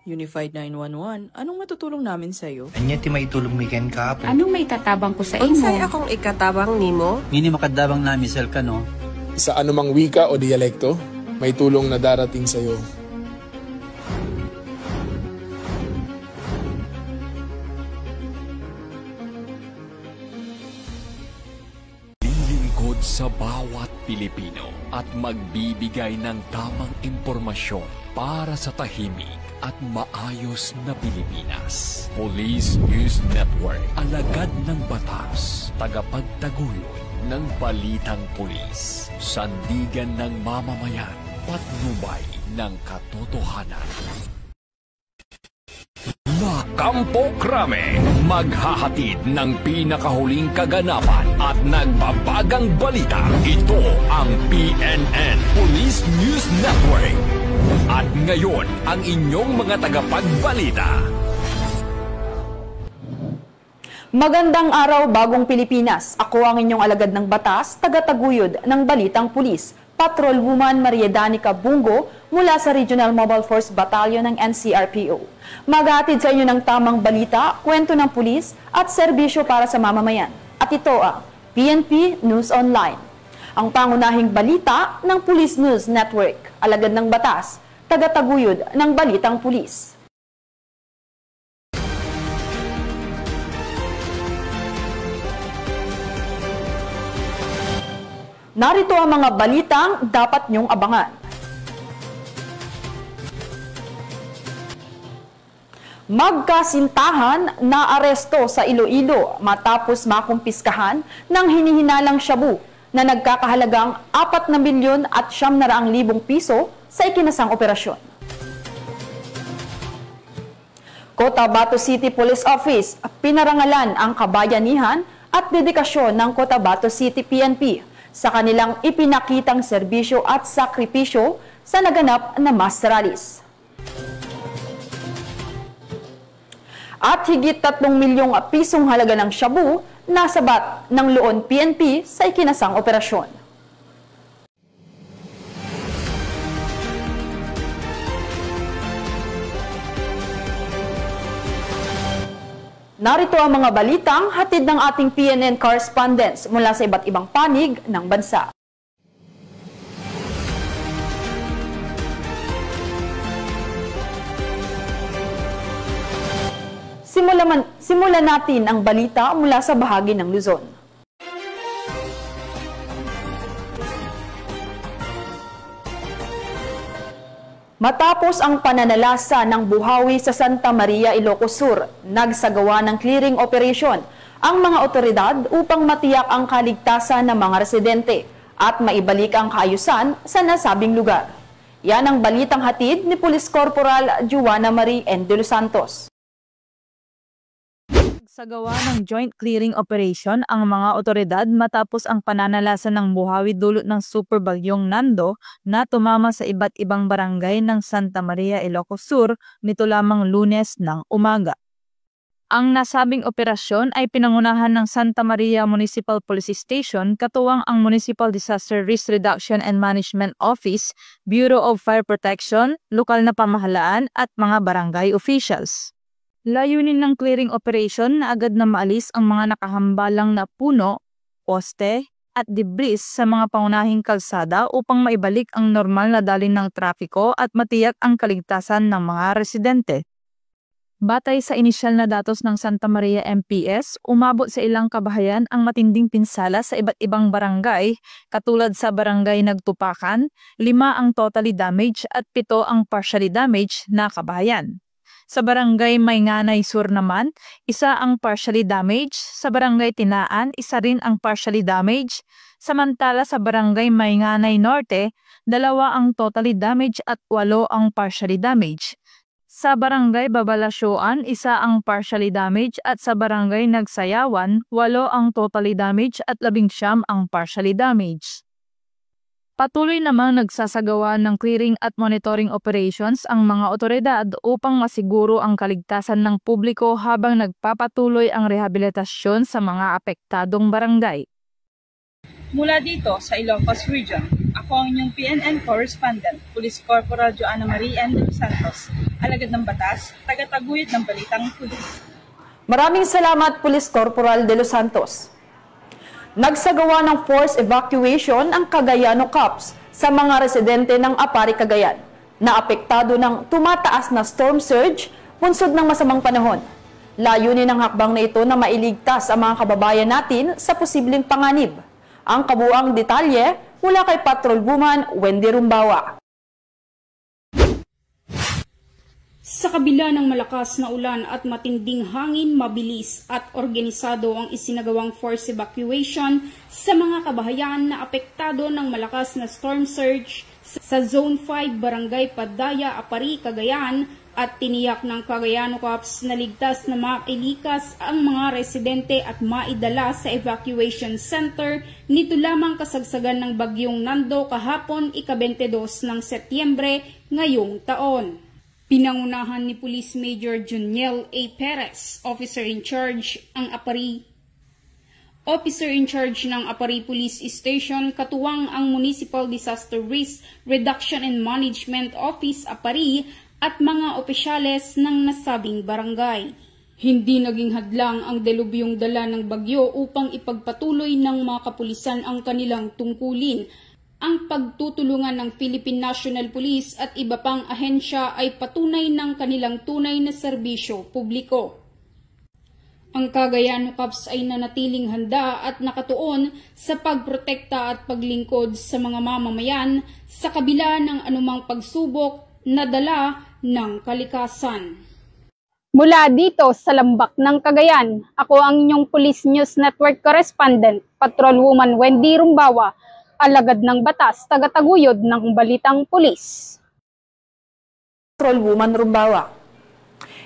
Unified 911, anong matutulong namin sa'yo? Anya ti maitulong mi ken kapo. Anong may tatabang ko sa imo? Unsay akong ikatabang nimo? Ngini makadabang nami sel ka no? Sa anumang wika o dialekto, may tulong na darating sa iyo. Lilingkod sa bawat Pilipino at magbibigay ng tamang impormasyon para sa tahimik at maayos na Pilipinas. Police News Network, alagad ng batas, tagapagtaguyod ng balitang pulis, sandigan ng mamamayan, patnubay ng katotohanan. La Campo Crame, maghahatid ng pinakahuling kaganapan at nagbabagang balita. Ito ang PNN Police News Network. At ngayon, ang inyong mga tagapagbalita. Magandang araw, Bagong Pilipinas. Ako ang inyong alagad ng batas, tagataguyod ng Balitang Pulis, Patrolwoman Maria Danica Bungo mula sa Regional Mobile Force Battalion ng NCRPO. Maghahatid sa inyo ng tamang balita, kwento ng pulis at serbisyo para sa mamamayan. At ito ang PNP News Online. Ang pangunahing balita ng Police News Network, alagad ng batas, tagataguyod ng Balitang Pulis. Narito ang mga balitang dapat niyong abangan. Magkasintahan na aresto sa Iloilo matapos makumpiskahan ng hinihinalang shabu na nagkakahalagang 4,900,000 piso sa ikinasang operasyon. Cotabato City Police Office, pinarangalan ang kabayanihan at dedikasyon ng Cotabato City PNP sa kanilang ipinakitang serbisyo at sakripisyo sa naganap na mass rallies. At higit 3,000,000 pisong halaga ng shabu nasabat ng Luon PNP sa ikinasang operasyon. Narito ang mga balitang hatid ng ating PNN correspondents mula sa iba't ibang panig ng bansa. Simulan natin ang balita mula sa bahagi ng Luzon. Matapos ang pananalasa ng buhawi sa Santa Maria, Ilocos Sur, nagsagawa ng clearing operation ang mga otoridad upang matiyak ang kaligtasan ng mga residente at maibalik ang kaayusan sa nasabing lugar. Yan ang balitang hatid ni Police Corporal Juana Marie N. de los Santos. Nagsagawa ng joint clearing operation ang mga otoridad matapos ang pananalasa ng buhawi dulot ng super bagyong Nando na tumama sa iba't ibang barangay ng Santa Maria, Ilocos Sur nito lamang Lunes ng umaga. Ang nasabing operasyon ay pinangunahan ng Santa Maria Municipal Police Station katuwang ang Municipal Disaster Risk Reduction and Management Office, Bureau of Fire Protection, lokal na pamahalaan at mga barangay officials. Layunin ng clearing operation na agad na maalis ang mga nakahambalang na puno, poste at debris sa mga pangunahing kalsada upang maibalik ang normal na dalin ng trapiko at matiyak ang kaligtasan ng mga residente. Batay sa inisyal na datos ng Santa Maria MPS, umabot sa ilang kabahayan ang matinding pinsala sa iba't ibang barangay, katulad sa barangay Nagtupakan, 5 ang totally damaged at 7 ang partially damaged na kabahayan. Sa barangay Maynganay Sur naman, 1 ang partially damaged, sa barangay Tinaan, 1 rin ang partially damaged, samantala sa barangay Maynganay Norte, 2 ang totally damaged at 8 ang partially damaged. Sa barangay Babalasyoan, 1 ang partially damaged at sa barangay Nagsayawan, 8 ang totally damaged at 19 ang partially damaged. Patuloy namang nagsasagawa ng clearing at monitoring operations ang mga otoridad upang masiguro ang kaligtasan ng publiko habang nagpapatuloy ang rehabilitasyon sa mga apektadong barangay. Mula dito sa Ilocos Region, Ako ang inyong PNN correspondent, Police Corporal Joanna Marie N. de los Santos, alagad ng batas, tagataguyod ng balitang pulis. Maraming salamat, Police Corporal de los Santos. Nagsagawa ng forced evacuation ang Cagayano Cops sa mga residente ng Apari, Cagayan na apektado ng tumataas na storm surge punsod ng masamang panahon. Layunin ng hakbang na ito na mailigtas ang mga kababayan natin sa posibleng panganib. Ang kabuuang detalye mula kay Patrolwoman Wendy Rumbawa. Sa kabila ng malakas na ulan at matinding hangin, mabilis at organisado ang isinagawang forced evacuation sa mga kabahayan na apektado ng malakas na storm surge sa Zone 5, Barangay Padaya, Apari, Cagayan, at tiniyak ng Cagayano Cops na ligtas na mailikas ang mga residente at maidala sa evacuation center nito lamang kasagsagan ng bagyong Nando kahapon ika-22 ng Setyembre ngayong taon. Pinangunahan ni Police Major Juniel A. Perez, Officer in Charge ng Apari Police Station, katuwang ang Municipal Disaster Risk Reduction and Management Office Apari at mga opisyales ng nasabing barangay. Hindi naging hadlang ang delubyong dala ng bagyo upang ipagpatuloy ng mga kapulisan ang kanilang tungkulin. Ang pagtutulungan ng Philippine National Police at iba pang ahensya ay patunay ng kanilang tunay na serbisyo publiko. Ang Cagayano Cops ay nanatiling handa at nakatuon sa pagprotekta at paglingkod sa mga mamamayan sa kabila ng anumang pagsubok na dala ng kalikasan. Mula dito sa Lambak ng Cagayan, ako ang inyong Police News Network Correspondent, Patrolwoman Wendy Rumbawa, alagad ng batas, tagataguyod ng balitang pulis. Patrolwoman Rumbawa.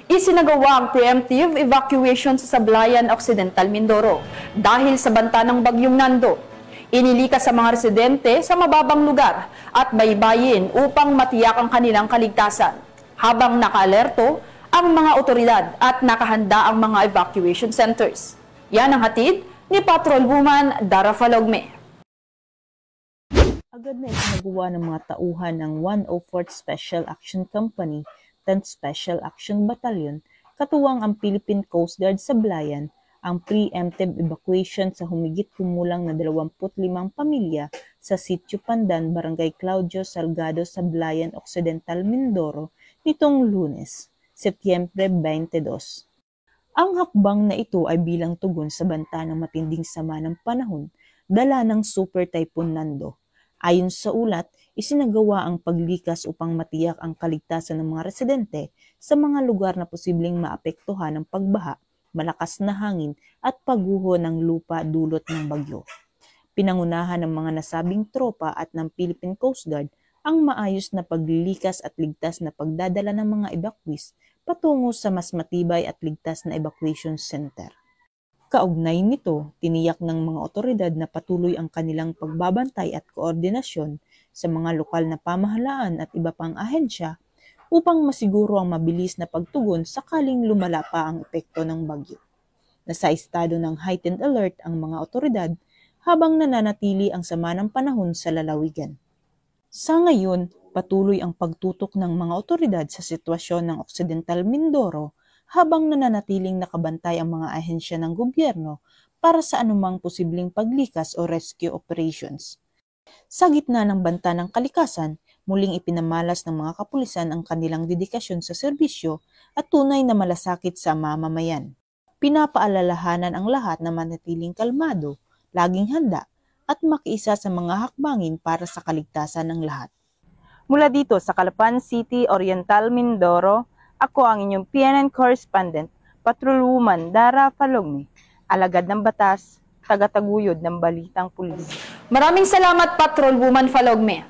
Isinagawa ang preemptive evacuation sa Sablayan Occidental, Mindoro dahil sa banta ng bagyong Nando. Inilikas sa mga residente sa mababang lugar at baybayin upang matiyak ang kanilang kaligtasan, habang naka-alerto ang mga otoridad at nakahanda ang mga evacuation centers. Yan ang hatid ni Patrolwoman Dara Falogme. Agad na isinagawa ng mga tauhan ng 104th Special Action Company, 10th Special Action Battalion, katuwang ang Philippine Coast Guard sa Sablayan, ang preemptive evacuation sa humigit kumulang na 25 pamilya sa Sitio Pandan, Barangay Claudio Salgado, Sablayan Occidental, Mindoro nitong Lunes, Setyembre 22. Ang hakbang na ito ay bilang tugon sa banta ng matinding sama ng panahon dala ng Super Typhoon Nando. Ayon sa ulat, isinagawa ang paglikas upang matiyak ang kaligtasan ng mga residente sa mga lugar na posibleng maapektuhan ng pagbaha, malakas na hangin at pagguho ng lupa dulot ng bagyo. Pinangunahan ng mga nasabing tropa at ng Philippine Coast Guard ang maayos na paglilikas at ligtas na pagdadala ng mga evacuees patungo sa mas matibay at ligtas na evacuation center. Kaugnay nito, tiniyak ng mga otoridad na patuloy ang kanilang pagbabantay at koordinasyon sa mga lokal na pamahalaan at iba pang ahensya upang masiguro ang mabilis na pagtugon sakaling lumala pa ang epekto ng bagyo. Nasa estado ng heightened alert ang mga otoridad habang nananatili ang sama ng panahon sa lalawigan. Sa ngayon, patuloy ang pagtutok ng mga otoridad sa sitwasyon ng Occidental Mindoro habang nananatiling nakabantay ang mga ahensya ng gobyerno para sa anumang posibleng paglikas o rescue operations. Sa gitna ng banta ng kalikasan, muling ipinamalas ng mga kapulisan ang kanilang dedikasyon sa serbisyo at tunay na malasakit sa mamamayan. Pinapaalalahanan ang lahat na manatiling kalmado, laging handa, at makiisa sa mga hakbangin para sa kaligtasan ng lahat. Mula dito sa Calapan City, Oriental, Mindoro, ako ang inyong PNN Correspondent, Patrolwoman Dara Falogme, alagad ng batas, tagataguyod ng balitang pulis. Maraming salamat, Patrolwoman Falogme.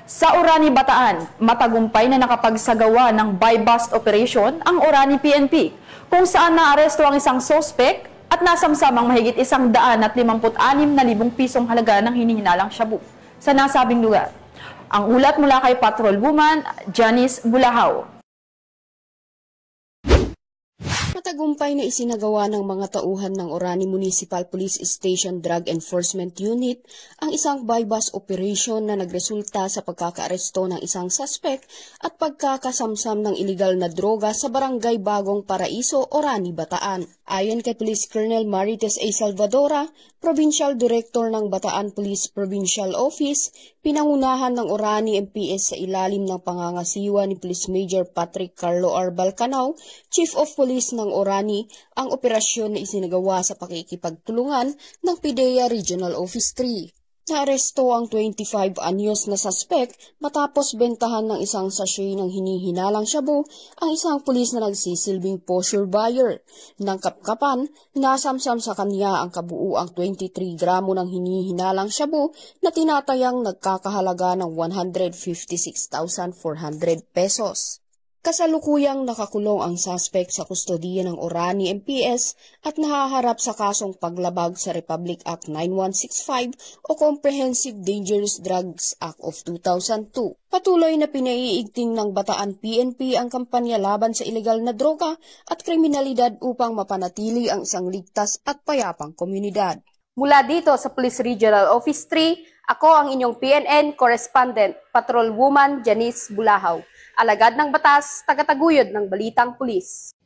Sa Orani, Bataan, matagumpay na nakapagsagawa ng buy-bust operation ang Orani PNP, kung saan naaresto ang isang sospek at nasamsamang mahigit 156,000 pisong halaga ng hinihinalang shabu sa nasabing lugar. Ang ulat mula kay Patrolwoman Janice Bulahaw. Matagumpay na isinagawa ng mga tauhan ng Orani Municipal Police Station Drug Enforcement Unit ang isang bypass operation na nagresulta sa pagkakaaresto ng isang suspect at pagkakasamsam ng iligal na droga sa Barangay Bagong Paraiso, Orani, Bataan. Ayon kay Police Colonel Marites A. Salvadora, Provincial Director ng Bataan Police Provincial Office, pinangunahan ng Orani MPS sa ilalim ng pangangasiwa ni Police Major Patrick Carlo R. Balcanao, Chief of Police ng Orani, ang operasyon na isinagawa sa pakikipagtulungan ng PIDEA Regional Office 3. Naaresto ang 25 anyos na suspect matapos bentahan ng isang sachet ng hinihinalang shabu ang isang pulis na nagsisilbing posture buyer. Nang kapkapan, nasamsam sa kanya ang kabuuang 23 gramo ng hinihinalang shabu na tinatayang nagkakahalaga ng 156,400 pesos. Kasalukuyang nakakulong ang suspect sa kustodiya ng Orani MPS at nahaharap sa kasong paglabag sa Republic Act 9165 o Comprehensive Dangerous Drugs Act of 2002. Patuloy na pinaiigting ng Bataan PNP ang kampanya laban sa ilegal na droga at kriminalidad upang mapanatili ang isang ligtas at payapang komunidad. Mula dito sa Police Regional Office 3, ako ang inyong PNN Correspondent, Patrol Woman Janice Bulahaw. Alagad ng batas, tagataguyod ng balitang pulis.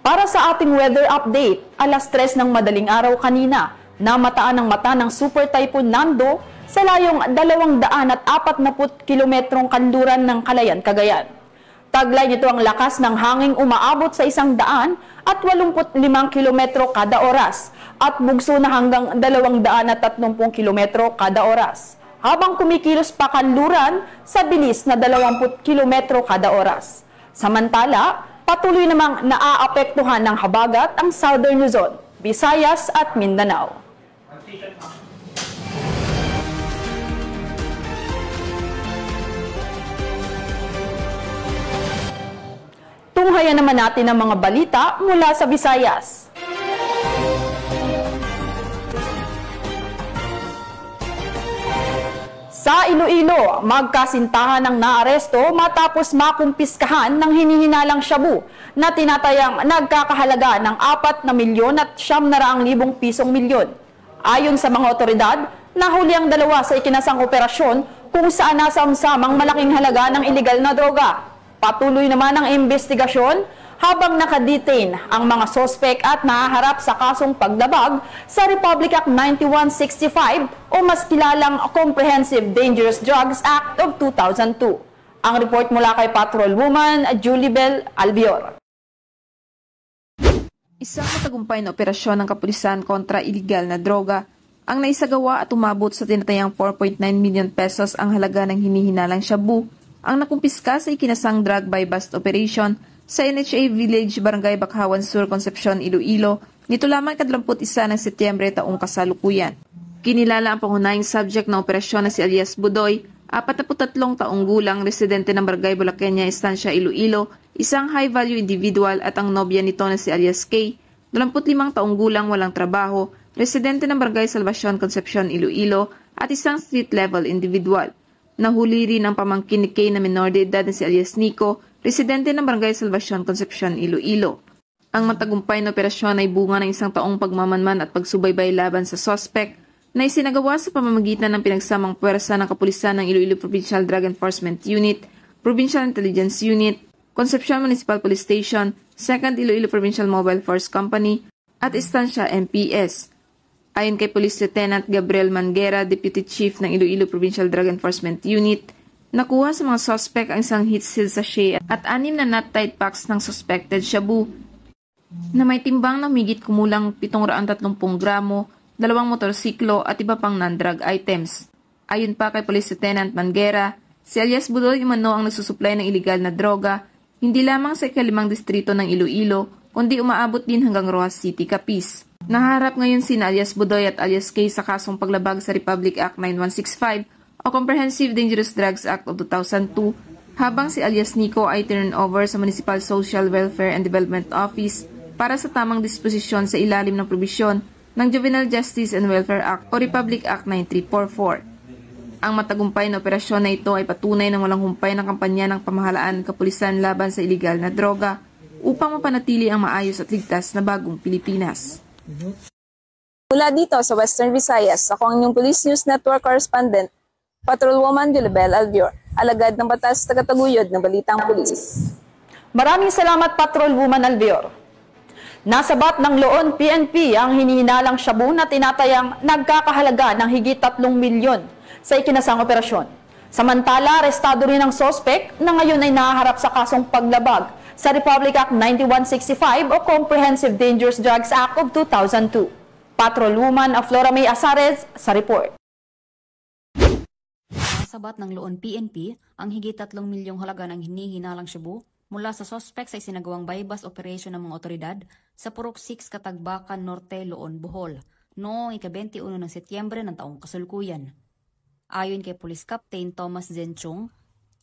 Para sa ating weather update, alas 3 ng madaling araw kanina, namataan ng mata ng Super Typhoon Nando sa layong 240 kilometrong kanluran ng Calayan, Cagayan. Taglay nito ang lakas ng hanging umaabot sa 185 kilometro kada oras at bugso na hanggang 230 kilometro kada oras, habang kumikilos pa kanluran sa bilis na 20 kilometro kada oras. Samantala, patuloy namang naaapektuhan ng habagat ang Southern Luzon, Visayas at Mindanao. Tunghayan naman natin ang mga balita mula sa Visayas. Sa Iloilo, magkasintahan ng naaresto matapos makumpiskahan ng hinihinalang shabu na tinatayang nagkakahalaga ng 4,900,000 pisong milyon. Ayon sa mga otoridad, nahuli ang dalawa sa ikinasang operasyon kung saan nasamsamang malaking halaga ng iligal na droga. Patuloy naman ang investigasyon habang nakadetain ang mga sospek at nahaharap sa kasong paglabag sa Republic Act 9165 o mas kilalang Comprehensive Dangerous Drugs Act of 2002. Ang report mula kay Patrol Woman Julie Bell Albior. Isang matagumpay na operasyon ng kapulisan kontra iligal na droga ang naisagawa at umabot sa tinatayang 4.9 million pesos ang halaga ng hinihinalang shabu ang nakumpiska sa ikinasang drug buy-bust operation sa NHA Village, Barangay Bakhawan Sur, Concepcion, Iloilo, nito lamang 21 ng Setyembre taong kasalukuyan. Kinilala ang pangunahing subject ng operasyon na si alias Budoy, 43 taong gulang, residente ng Barangay Bulaqueña, Estancia, Iloilo, isang high-value individual at ang nobya nito na si alias K, 25 taong gulang, walang trabaho, residente ng Barangay Salvacion, Concepcion, Iloilo, at isang street-level individual. Nahuli rin ang pamangkin ni K na menor de edad na si alias Nico, residente ng Barangay Salvacion, Concepcion, Iloilo. Ang matagumpay na operasyon ay bunga ng isang taong pagmamanman at pagsubaybay laban sa suspect na isinagawa sa pamamagitan ng pinagsamang puwersa ng kapulisan ng Iloilo Provincial Drug Enforcement Unit, Provincial Intelligence Unit, Concepcion Municipal Police Station, 2nd Iloilo Provincial Mobile Force Company, at Estancia MPS. Ayon kay Police Lieutenant Gabriel Manguera, Deputy Chief ng Iloilo Provincial Drug Enforcement Unit, nakuha sa mga suspect ang isang heat-sealed sachet at 6 na nut-tied packs ng suspected shabu na may timbang na humigit kumulang 730 gramo, 2 motorsiklo at iba pang non-drug items. Ayon pa kay Police Lieutenant Manguera, si alias Budoy umano ang nagsusupply ng iligal na droga hindi lamang sa ikalimang distrito ng Iloilo kundi umaabot din hanggang Rojas City, Capiz. Naharap ngayon sina alias Budoy at alias K sa kasong paglabag sa Republic Act 9165 o Comprehensive Dangerous Drugs Act of 2002, habang si alias Nico ay turnover sa Municipal Social Welfare and Development Office para sa tamang disposisyon sa ilalim ng probisyon ng Juvenile Justice and Welfare Act o Republic Act 9344. Ang matagumpay na operasyon na ito ay patunay ng walang humpay ng kampanya ng pamahalaan kapulisan laban sa iligal na droga upang mapanatili ang maayos at ligtas na bagong Pilipinas. Mula dito sa Western Visayas, ako ang inyong Police News Network correspondent, Patrolwoman Julibel Albior, alagad ng batas tagataguyod ng Balitang Pulis. Maraming salamat, Patrolwoman Albior. Nasabat ng Loon PNP ang hinihinalang shabu na tinatayang nagkakahalaga ng higit 3 milyon sa ikinasang operasyon. Samantala, arestado rin ang sospek na ngayon ay nahaharap sa kasong paglabag sa Republic Act 9165 o Comprehensive Dangerous Drugs Act of 2002. Patrolwoman Flora May Asares sa report. Nasabat ng Loon PNP ang higit 3 milyong halaga ng hinihinalang shabu mula sa sospek sa isinagawang bypass operation ng mga otoridad sa Purok 6 Katagbakan Norte, Loon, Bohol noong ika-21 ng Setyembre ng taong kasalukuyan. Ayon kay Police Captain Thomas Zenchong,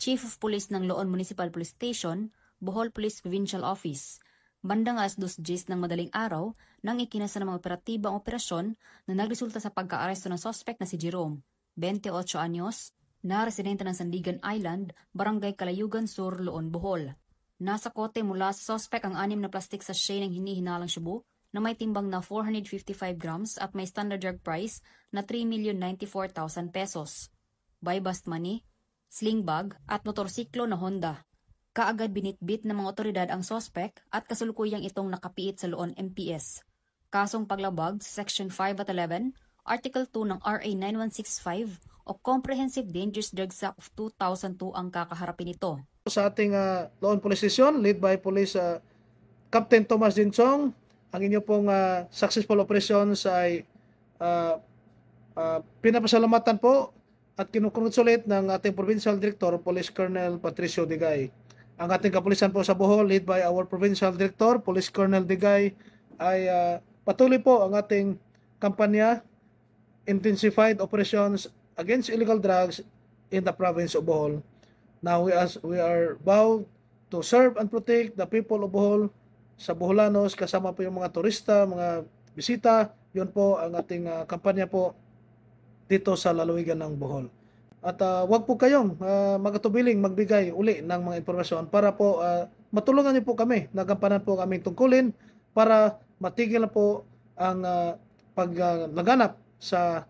Chief of Police ng Loon Municipal Police Station, Bohol Police Provincial Office, bandang alas 2:10 ng madaling araw nang ikinasa ng mga operatibang operasyon na nagresulta sa pagka-aresto ng sospek na si Jerome, 28 anyos, na residente ng Sandigan Island, Barangay Kalayugan Sur, Loon, Bohol. Nasa kote mula sa sospek ang 6 na plastic sachet ng hinihinalang shabu na may timbang na 455 grams at may standard drug price na 3,094,000 pesos. Buy-bust money, sling bag at motorsiklo na Honda. Kaagad binitbit ng mga otoridad ang sospek at kasulukuyang itong nakapiit sa Loon MPS. Kasong paglabag sa Section 5 at 11, Article 2 ng RA 9165 o Comprehensive Dangerous Drugs Act of 2002 ang kakaharapin ito. Sa ating Loon Police Station, led by Police Captain Thomas Dinsong, ang inyo pong successful operations ay pinapasalamatan po at kinukongratulate ng ating Provincial Director, Police Colonel Patricio Digay. Ang ating kapulisan po sa Bohol, led by our Provincial Director, Police Colonel Digay, ay patuloy po ang ating kampanya, intensified operations against illegal drugs in the province of Bohol. Now we are vowed to serve and protect the people of Bohol, sa Boholanos, kasama po yung mga turista, mga bisita. Yun po ang ating kampanya po dito sa lalawigan ng Bohol. At wag po kayong magatubiling magbigay uli ng mga impormasyon para po matulungan niyo po kami, nagampanan po kaming tungkulin para matigil na po ang paglaganap sa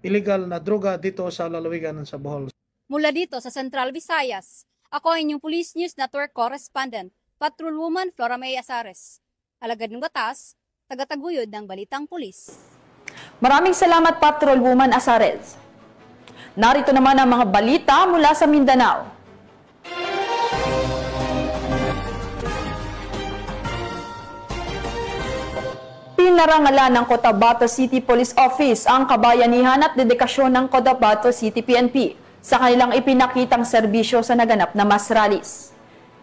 illegal na droga dito sa lalawigan sa Bohol. Mula dito sa Central Visayas, ako ang inyong Police News Network correspondent, Patrolwoman Flora May Asares. Alagad ng batas, tagataguyod ng Balitang Pulis. Maraming salamat, Patrolwoman Asares. Narito naman ang mga balita mula sa Mindanao. Pinarangalan ng Cotabato City Police Office ang kabayanihan at dedikasyon ng Cotabato City PNP sa kanilang ipinakitang serbisyo sa naganap na mass rallies.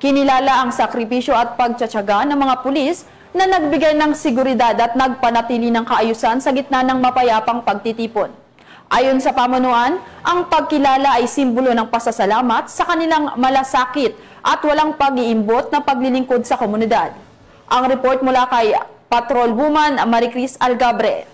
Kinilala ang sakripisyo at pagtsatsaga ng mga pulis na nagbigay ng seguridad at nagpanatili ng kaayusan sa gitna ng mapayapang pagtitipon. Ayon sa pamunuan, ang pagkilala ay simbolo ng pasasalamat sa kanilang malasakit at walang pag-iimbot na paglilingkod sa komunidad. Ang report mula kay Patrolwoman Maricris Algabre.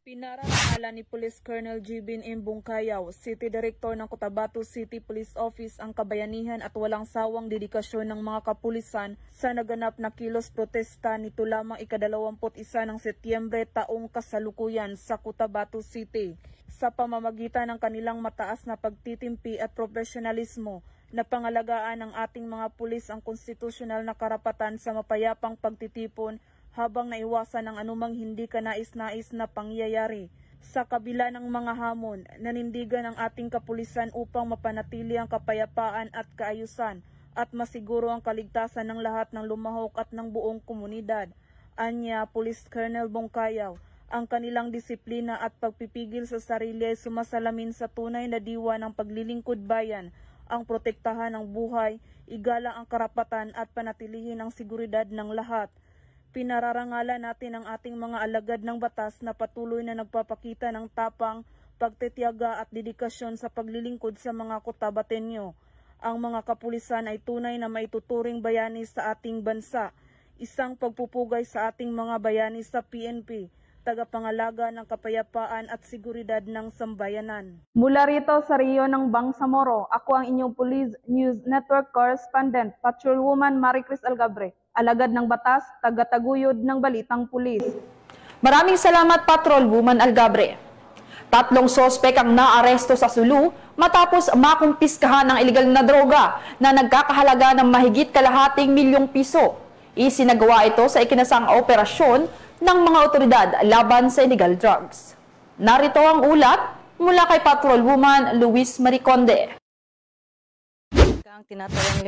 Pinarangalan ni Police Colonel Jibin M. Bungkayaw, City Director ng Cotabato City Police Office, ang kabayanihan at walang sawang dedikasyon ng mga kapulisan sa naganap na kilos protesta nito lamang ika-21 ng Setyembre taong kasalukuyan sa Cotabato City. Sa pamamagitan ng kanilang mataas na pagtitimpi at profesionalismo na pangalagaan ng ating mga pulis ang konstitusyonal na karapatan sa mapayapang pagtitipon habang naiwasan ang anumang hindi kanais-nais na pangyayari. Sa kabila ng mga hamon, nanindigan ang ating kapulisan upang mapanatili ang kapayapaan at kaayusan at masiguro ang kaligtasan ng lahat ng lumahok at ng buong komunidad. Anya, Police Colonel Bungkayaw, ang kanilang disiplina at pagpipigil sa sarili ay sumasalamin sa tunay na diwa ng paglilingkod bayan, ang protektahan ng buhay, igalang ang karapatan at panatilihin ang seguridad ng lahat. Pinararangalan natin ang ating mga alagad ng batas na patuloy na nagpapakita ng tapang, pagtitiyaga at dedikasyon sa paglilingkod sa mga Cotabateño. Ang mga kapulisan ay tunay na maituturing bayani sa ating bansa, isang pagpupugay sa ating mga bayani sa PNP, tagapangalaga ng kapayapaan at seguridad ng sambayanan. Mula rito sa Rio ng Bangsamoro, ako ang inyong Police News Network Correspondent, Patrolwoman Maricris Algabre, alagad ng batas, tagataguyod ng balitang pulis. Maraming salamat, Patrolwoman Algabre. 3 sospek ang naaresto sa Sulu matapos makumpiskahan ng iligal na droga na nagkakahalaga ng mahigit ₱250 milyong. Isinagawa ito sa ikinasang operasyon ng mga otoridad laban sa illegal drugs. Narito ang ulat mula kay Patrolwoman Luis Mariconde. Ang tinatayang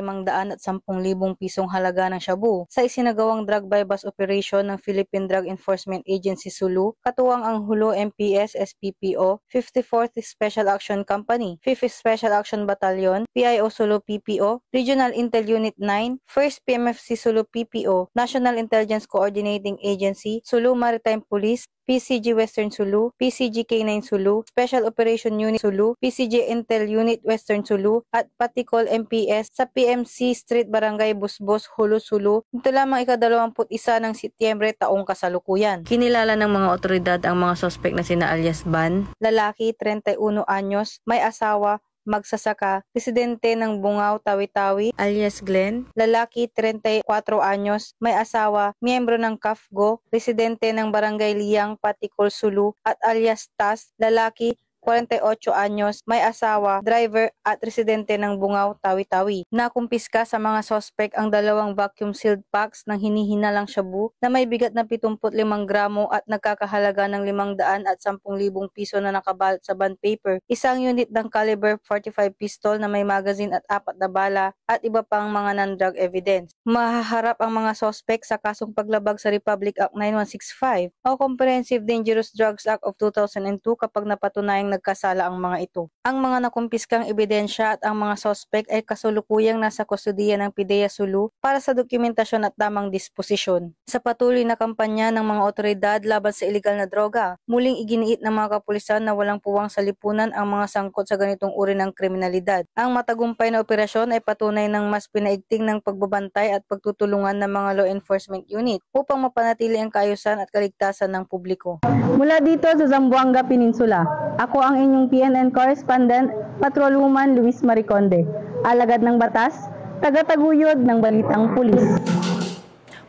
₱510,000 halaga ng shabu sa isinagawang drug bypass operation ng Philippine Drug Enforcement Agency Sulu, katuwang ang Hulo MPS SPPO, 54th Special Action Company, 5th Special Action Battalion, PIO Sulu PPO, Regional Intel Unit 9, 1st PMFC Sulu PPO, National Intelligence Coordinating Agency, Sulu Maritime Police, PCG Western Sulu, PCG K9 Sulu, Special Operation Unit Sulu, PCG Intel Unit Western Sulu, at Patikol MPS sa PMC Street Barangay Busbos, Hulo Sulu, nito lamang ika-21 ng Setyembre taong kasalukuyan. Kinilala ng mga otoridad ang mga sospek na sina alias Ban, lalaki, 31 anyos, may asawa, magsasaka, residente ng Bungaw, Tawi-Tawi, alias Glenn, lalaki, 34 anyos, may asawa, miyembro ng CAFGO, residente ng Barangay Liyang, Patikol, Sulu, at alias Tas, lalaki, 48 anyos, may asawa, driver at residente ng Bungaw, Tawi-Tawi. Nakumpiska sa mga sospek ang 2 vacuum-sealed packs ng hinihinalang shabu na may bigat na 75 gramo at nagkakahalaga ng ₱510,000 na nakabalot sa bond paper, isang unit ng caliber 45 pistol na may magazine at 4 na bala at iba pang mga non-drug evidence. Mahaharap ang mga sospek sa kasong paglabag sa Republic Act 9165 o Comprehensive Dangerous Drugs Act of 2002 kapag napatunayang nagkasala ang mga ito. Ang mga nakumpiskang ebidensya at ang mga sospek ay kasulukuyang nasa kustudiya ng PIDEA Sulu para sa dokumentasyon at tamang disposisyon. Sa patuloy na kampanya ng mga otoridad laban sa iligal na droga, muling iginiit ng mga kapulisan na walang puwang sa lipunan ang mga sangkot sa ganitong uri ng kriminalidad. Ang matagumpay na operasyon ay patunay ng mas pinaigting ng pagbabantay at pagtutulungan ng mga law enforcement unit upang mapanatili ang kaayusan at kaligtasan ng publiko. Mula dito sa Zamboanga Peninsula, ako ang inyong PNN Correspondent, Patrolwoman Luis Mariconde, alagad ng batas, tagataguyod ng balitang pulis.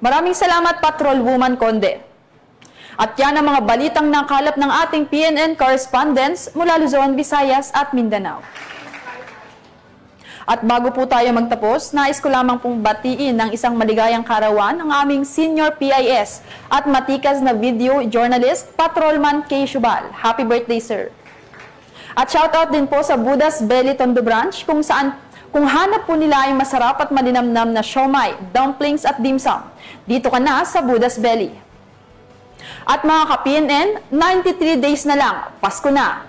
Maraming salamat, Patrolwoman Conde. At yan ang mga balitang nakalap ng ating PNN correspondents mula Luzon, Visayas at Mindanao. At bago po tayo magtapos, nais ko lamang pong batiin ng isang maligayang karawan ang aming senior PIS at matikas na video journalist, Patrolman K. Shubal. Happy birthday, sir! At shoutout din po sa Budas Belly Tondo Branch kung hanap po nila ay masarap at malinamnam na siomai, dumplings at dimsum. Dito ka na sa Budas Belly. At mga ka-PNN, 93 days na lang, Pasko na!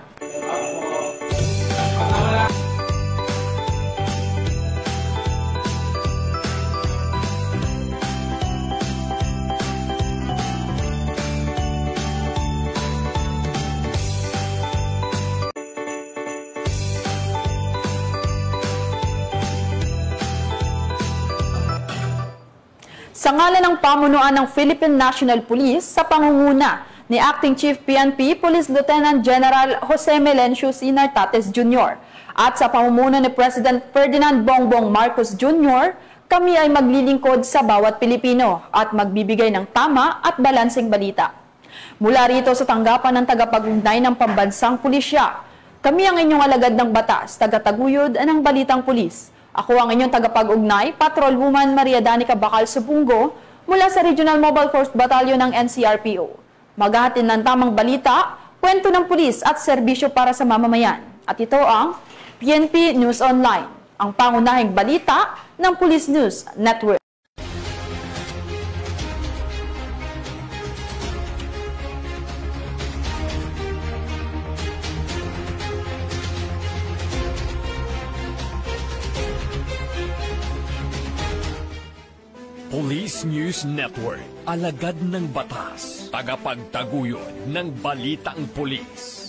Sa ngalan ng pamunuan ng Philippine National Police sa pangunguna ni Acting Chief PNP Police Lieutenant General Jose Melencio C. Nartates Jr. at sa pamumuno ni President Ferdinand Bongbong Marcos Jr., kami ay maglilingkod sa bawat Pilipino at magbibigay ng tama at balanseng balita. Mula rito sa tanggapan ng tagapag-ugnay ng pambansang pulisya, kami ang inyong alagad ng batas, tagataguyod ng balitang pulis. Ako ang inyong tagapag-ugnay, Patrolwoman Maria Danica Bacal Subungo, mula sa Regional Mobile Force Battalion ng NCRPO. Maghahatid ng tamang balita, kwento ng pulis at serbisyo para sa mamamayan. At ito ang PNP News Online, ang pangunahing balita ng Police News Network. Police News Network, alagad ng batas, tagapagtaguyod ng balitang pulis.